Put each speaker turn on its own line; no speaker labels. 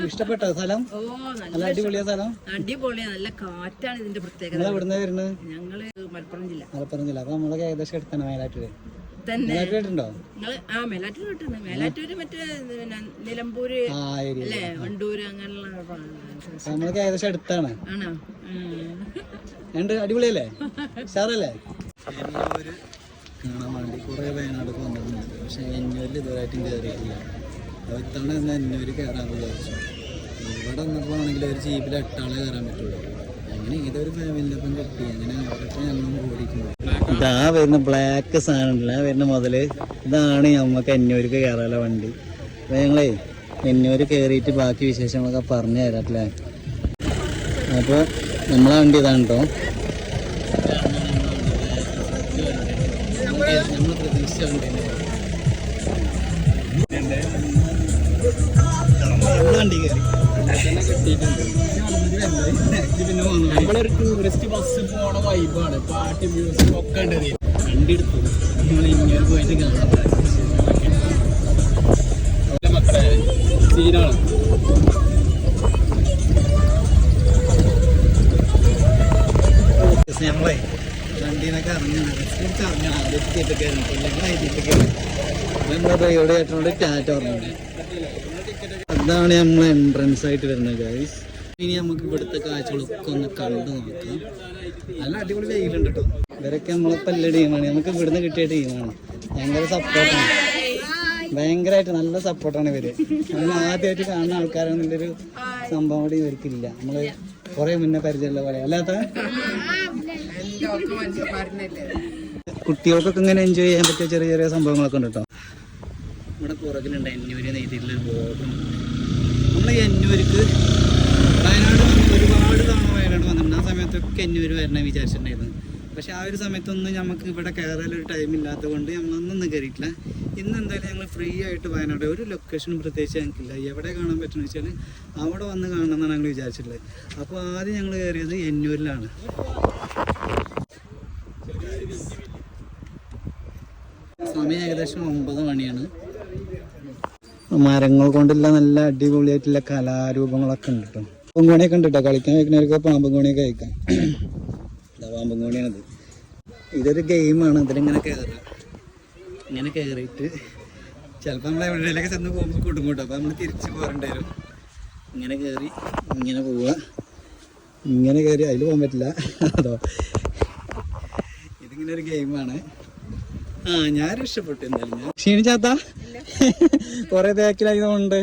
ഇഷ്ടപ്പെട്ടോ സ്ഥലം? നല്ല അടിപൊളിയ സ്ഥലം.
അടിപൊളിയാ, നല്ല കാറ്റാണ് ഇതിന്റെ പ്രത്യേകത.
നിങ്ങൾ എവിടുന്നാ വരുന്നത്?
ഞങ്ങള് മലപ്പുറം ജില്ല.
മലപ്പുറം ജില്ല. അപ്പൊ നമ്മളൊക്കെ ഏകദേശം എടുത്താണ് മേലാറ്റൂര്.
തന്നെ
കേട്ടിട്ടുണ്ടോ?
മേലാറ്റൂർ കേട്ടിട്ടുണ്ട്. മേലാറ്റൂര് മറ്റേ നിലമ്പൂര് അല്ലേ, വണ്ടൂര് അങ്ങനെയുള്ള
നമ്മളൊക്കെ ഏകദേശം അടുത്താണ്.
ആണോ?
രണ്ട് അടിപൊളിയല്ലേ? ഉഷാറല്ലേ? കാണാൻ വേണ്ടി കുറെ വയനാടൊക്കെ വന്നിട്ടുണ്ട്. പക്ഷെ എന്നൂരിൽ ഇതുവരെയായിട്ടും കയറിയിട്ടില്ല. ഇത്തവണ എന്നാൽ എന്നൂര് കയറാമെന്ന് വിചാരിച്ചു. ഇവിടെ വന്നപ്പോൾ ആണെങ്കിൽ ഒരു ജീപ്പിൽ 8 ആളെ കയറാൻ പറ്റുള്ളൂ. അങ്ങനെ ഏതൊരു ഫാമിലിനൊപ്പം കിട്ടി. അങ്ങനെ അവരൊക്കെ ഞങ്ങളും ഓടിക്കുന്നു. ഇതാ വരുന്ന ബ്ലാക്ക് സാധനം ഉണ്ടല്ലോ, ആ വരുന്ന മുതല് ഇതാണ് നമുക്ക് എന്നൂർക്ക് കയറാനുള്ള വണ്ടി. അപ്പോൾ ഞങ്ങളേ എന്നൂര് കയറിയിട്ട് ബാക്കി വിശേഷങ്ങളൊക്കെ പറഞ്ഞു തരാട്ടില്ലേ. അപ്പോൾ നമ്മളെ വണ്ടി ഇതാണ് കേട്ടോ. നമ്മൾ പ്രതീക്ഷിച്ച വണ്ടി കയറി നമ്മളൊരു ടൂറിസ്റ്റ് ബസ് പോണ വൈബാണ്. പാട്ട് മ്യൂസിക് ഒക്കെ ഉണ്ട്. വണ്ടി എടുത്തു നമ്മൾ ഇങ്ങനെ പോയിട്ട് കാണാൻ മക്കളെ സീനാണ്. നമ്മളെ വണ്ടീനൊക്കെ അറിഞ്ഞാണ് നമ്മളെ ഡ്രൈവറുടെ ചേട്ടനോട് ടാറ്റ പറഞ്ഞു. അതാണ് നമ്മളെ എൻട്രൻസ് ആയിട്ട് വരുന്നത് ഗൈസ്. ഇനി നമുക്ക് ഇവിടുത്തെ കാഴ്ചകളൊക്കെ ഒന്ന് കണ്ടു നോക്കാം. നല്ല അടിപൊളി വെയിലുണ്ട് കേട്ടോ. ഇവരൊക്കെ നമ്മളെ എല്ലാ ടീമാണ്. നമുക്ക് ഇവിടുന്ന് കിട്ടിയ ടീമാണ്. ഭയങ്കര സപ്പോർട്ടാണ്, ഭയങ്കരമായിട്ട് നല്ല സപ്പോർട്ടാണ് ഇവര്. നമ്മൾ ആദ്യമായിട്ട് കാണുന്ന ആൾക്കാരാണെന്നുള്ളൊരു സംഭവം കൂടി ഇവർക്കില്ല. നമ്മള് കുറെ മുന്നേ പരിചയമുള്ള പോലെ അല്ലാത്ത കുട്ടികൾക്കൊക്കെ ഇങ്ങനെ എൻജോയ് ചെയ്യാൻ പറ്റിയ ചെറിയ ചെറിയ സംഭവങ്ങളൊക്കെ ഉണ്ട് കേട്ടോ. ഇവിടെ പുറകിലുണ്ട് എന്നൂര് നെയ്തിട്ടുള്ള ബോർഡും. നമ്മൾ ഈ എന്നൂർക്ക് വയനാട് ഒരുപാട് തവണ വയനാട് വന്നിട്ടുണ്ട്. ആ സമയത്തൊക്കെ എന്നൂര് വരണം വിചാരിച്ചിട്ടുണ്ടായിരുന്നു. പക്ഷെ ആ ഒരു സമയത്തൊന്നും നമുക്ക് ഇവിടെ കയറാനൊരു ടൈം ഇല്ലാത്തത് കൊണ്ട് നമ്മളൊന്നും കയറിയിട്ടില്ല. ഇന്ന് എന്തായാലും ഞങ്ങൾ ഫ്രീ ആയിട്ട് വയനാട് ഒരു ലൊക്കേഷനും പ്രത്യേകിച്ച് ഞങ്ങൾക്കില്ല. എവിടെ കാണാൻ പറ്റുമെന്ന് വെച്ചാൽ അവിടെ വന്ന് കാണണമെന്നാണ് ഞങ്ങൾ വിചാരിച്ചിട്ടുള്ളത്. അപ്പോൾ ആദ്യം ഞങ്ങൾ കയറിയത് എന്നൂരിലാണ്. സമയം ഏകദേശം 9 മണിയാണ്. മരങ്ങൾ കൊണ്ടുള്ള നല്ല അടിപൊളിയായിട്ടുള്ള കലാരൂപങ്ങളൊക്കെ ഉണ്ട് കേട്ടോ. പാമ്പുകോണിയൊക്കെ ഉണ്ട് കേട്ടോ. കളിക്കാൻ വെക്കുന്നവർക്ക് പാമ്പുകോണിയൊക്കെ കഴിക്കാം. പാമ്പുകോണിയാണിത്. ഇതൊരു ഗെയിമാണ്. ഇതിലിങ്ങനെ കയറുക. ഇങ്ങനെ കയറിയിട്ട് ചിലപ്പോൾ നമ്മൾ എവിടെയൊക്കെ ചെന്ന് പോകുമ്പോൾ കുടുങ്ങൂട്ടോ. അപ്പോൾ നമ്മൾ തിരിച്ച് പോരേണ്ടി വരും. ഇങ്ങനെ കയറി ഇങ്ങനെ പോവുക. ഇങ്ങനെ കയറി അതിൽ പോകാൻ പറ്റില്ല. അതോ ഇതിങ്ങനെ ഒരു ഗെയിമാണ്. ഞാൻ രക്ഷപ്പെട്ടു. എന്തായാലും ഞാൻ ക്ഷീണിച്ചാത്ത കുറെ ബാക്കിലായതുകൊണ്ട്